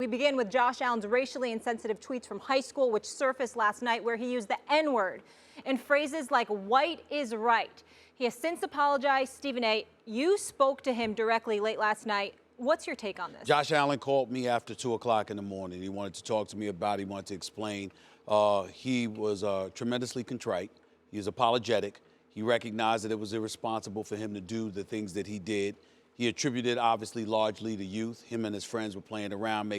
We begin with Josh Allen's racially insensitive tweets from high school, which surfaced last night, where he used the N-word in phrases like "white is right." He has since apologized. Stephen A., you spoke to him directly late last night. What's your take on this? Josh Allen called me after 2 o'clock in the morning. He wanted to talk to me about it. He wanted to explain. He was tremendously contrite. He was apologetic. He recognized that it was irresponsible for him to do the things that he did. He attributed, obviously, largely to youth. Him and his friends were playing around,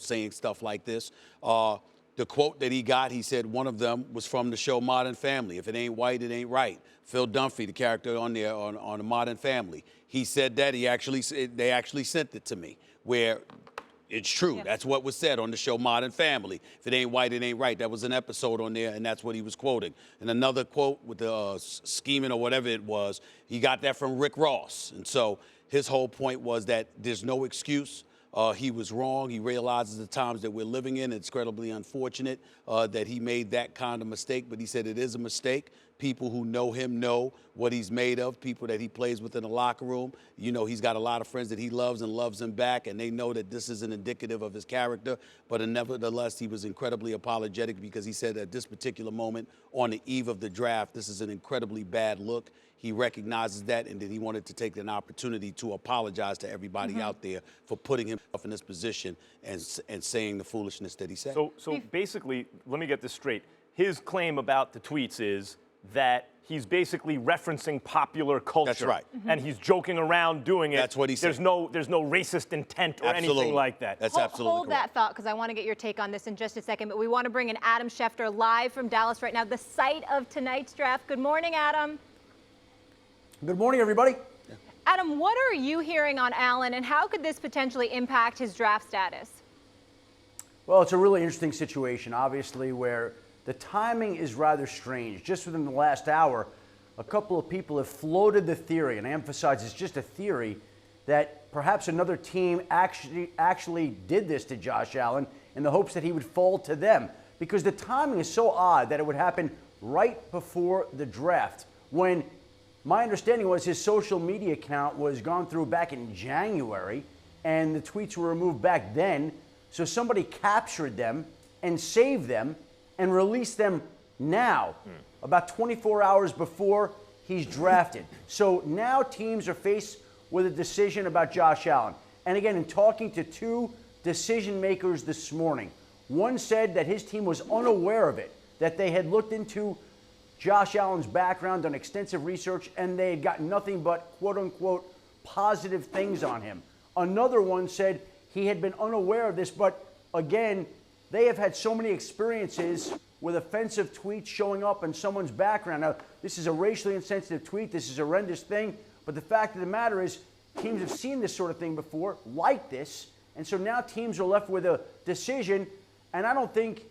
saying stuff like this. The quote that he got, he said one of them was from the show Modern Family. If it ain't white, it ain't right. Phil Dunphy, the character on there on the Modern Family, he said that. They actually sent it to me, where it's true. Yeah. That's what was said on the show Modern Family. If it ain't white, it ain't right. That was an episode on there, and that's what he was quoting. And another quote with the scheming or whatever it was, he got that from Rick Ross. And so his whole point was that there's no excuse. He was wrong. He realizes the times that we're living in. It's incredibly unfortunate that he made that kind of mistake, but he said it is a mistake. People who know him know what he's made of, people that he plays with in the locker room. You know, he's got a lot of friends that he loves and loves them back, and they know that this isn't indicative of his character. But nevertheless, he was incredibly apologetic because he said at this particular moment on the eve of the draft, this is an incredibly bad look. He recognizes that, and that he wanted to take an opportunity to apologize to everybody out there for putting himself in this position and saying the foolishness that he said. So basically, let me get this straight. His claim about the tweets is that he's basically referencing popular culture. That's right. And he's joking around doing it. That's what he said. There's no racist intent or anything like that. That's absolutely Hold correct. that thought, because I want to get your take on this in just a second. But we want to bring in Adam Schefter live from Dallas right now, the site of tonight's draft. Good morning, Adam. Good morning, everybody. Adam, what are you hearing on Allen, and how could this potentially impact his draft status? Well, it's a really interesting situation, obviously, where the timing is rather strange. Just within the last hour, a couple of people have floated the theory, and I emphasize it's just a theory, that perhaps another team actually did this to Josh Allen in the hopes that he would fall to them. Because the timing is so odd that it would happen right before the draft, when my understanding was his social media account was gone through back in January, and the tweets were removed back then. So somebody captured them and saved them and released them now, about 24 hours before he's drafted. So now teams are faced with a decision about Josh Allen. And again, in talking to two decision makers this morning, one said that his team was unaware of it, that they had looked into Josh Allen's background, done extensive research, and they had gotten nothing but quote-unquote positive things on him. Another one said he had been unaware of this, but again, they have had so many experiences with offensive tweets showing up in someone's background. Now, this is a racially insensitive tweet. This is a horrendous thing. But the fact of the matter is, teams have seen this sort of thing before, like this. And so now teams are left with a decision. And I don't think,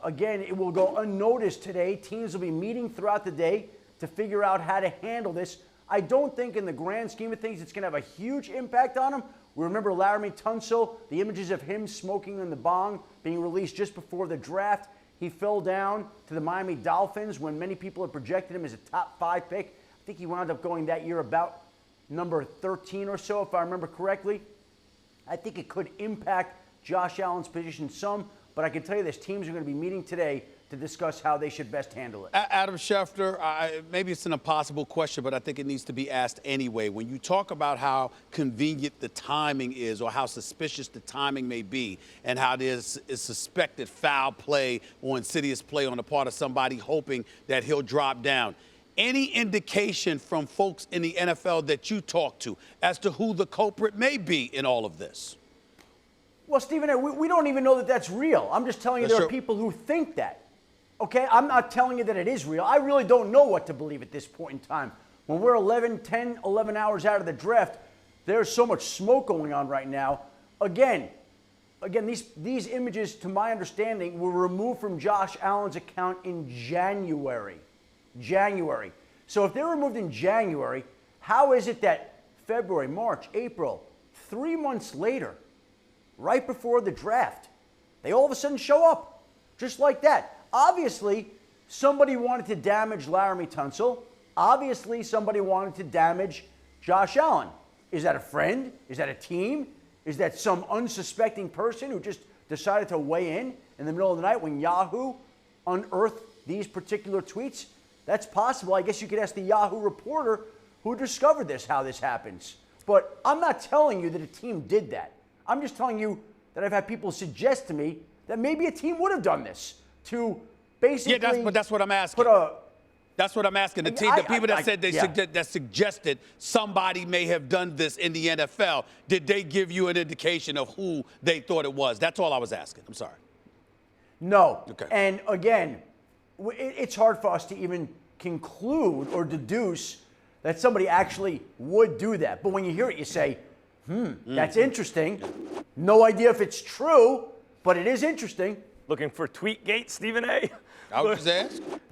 again, it will go unnoticed today. Teams will be meeting throughout the day to figure out how to handle this. I don't think in the grand scheme of things it's going to have a huge impact on them. We remember Laramie Tunsil, the images of him smoking in the bong being released just before the draft. He fell down to the Miami Dolphins when many people had projected him as a top 5 pick. I think he wound up going that year about number 13 or so, if I remember correctly. I think it could impact Josh Allen's position some, but I can tell you this, teams are going to be meeting today to discuss how they should best handle it. Adam Schefter, maybe it's an impossible question, but I think it needs to be asked anyway. When you talk about how convenient the timing is or how suspicious the timing may be and how there's suspected foul play or insidious play on the part of somebody hoping that he'll drop down, any indication from folks in the NFL that you talk to as to who the culprit may be in all of this? Well, Stephen, we don't even know that that's real. I'm just telling you there are people who think that. Okay, I'm not telling you that it is real. I really don't know what to believe at this point in time. When we're 10, 11 hours out of the draft, there's so much smoke going on right now. Again, these images, to my understanding, were removed from Josh Allen's account in January. So if they're removed in January, how is it that February, March, April, 3 months later, right before the draft, they all of a sudden show up just like that? Obviously, somebody wanted to damage Laramie Tunsil. Obviously, somebody wanted to damage Josh Allen. Is that a friend? Is that a team? is that some unsuspecting person who just decided to weigh in the middle of the night when Yahoo unearthed these particular tweets? That's possible. I guess you could ask the Yahoo reporter who discovered this, how this happens. But I'm not telling you that a team did that. I'm just telling you that I've had people suggest to me that maybe a team would have done this to basically. But that's what I'm asking. That's what I'm asking. The people that said that suggested somebody may have done this in the NFL, did they give you an indication of who they thought it was? That's all I was asking. I'm sorry. No. Okay. And again, it's hard for us to even conclude or deduce that somebody actually would do that. But when you hear it, you say, that's interesting. No idea if it's true, but it is interesting. Looking for Tweetgate, Stephen A? I was just asking.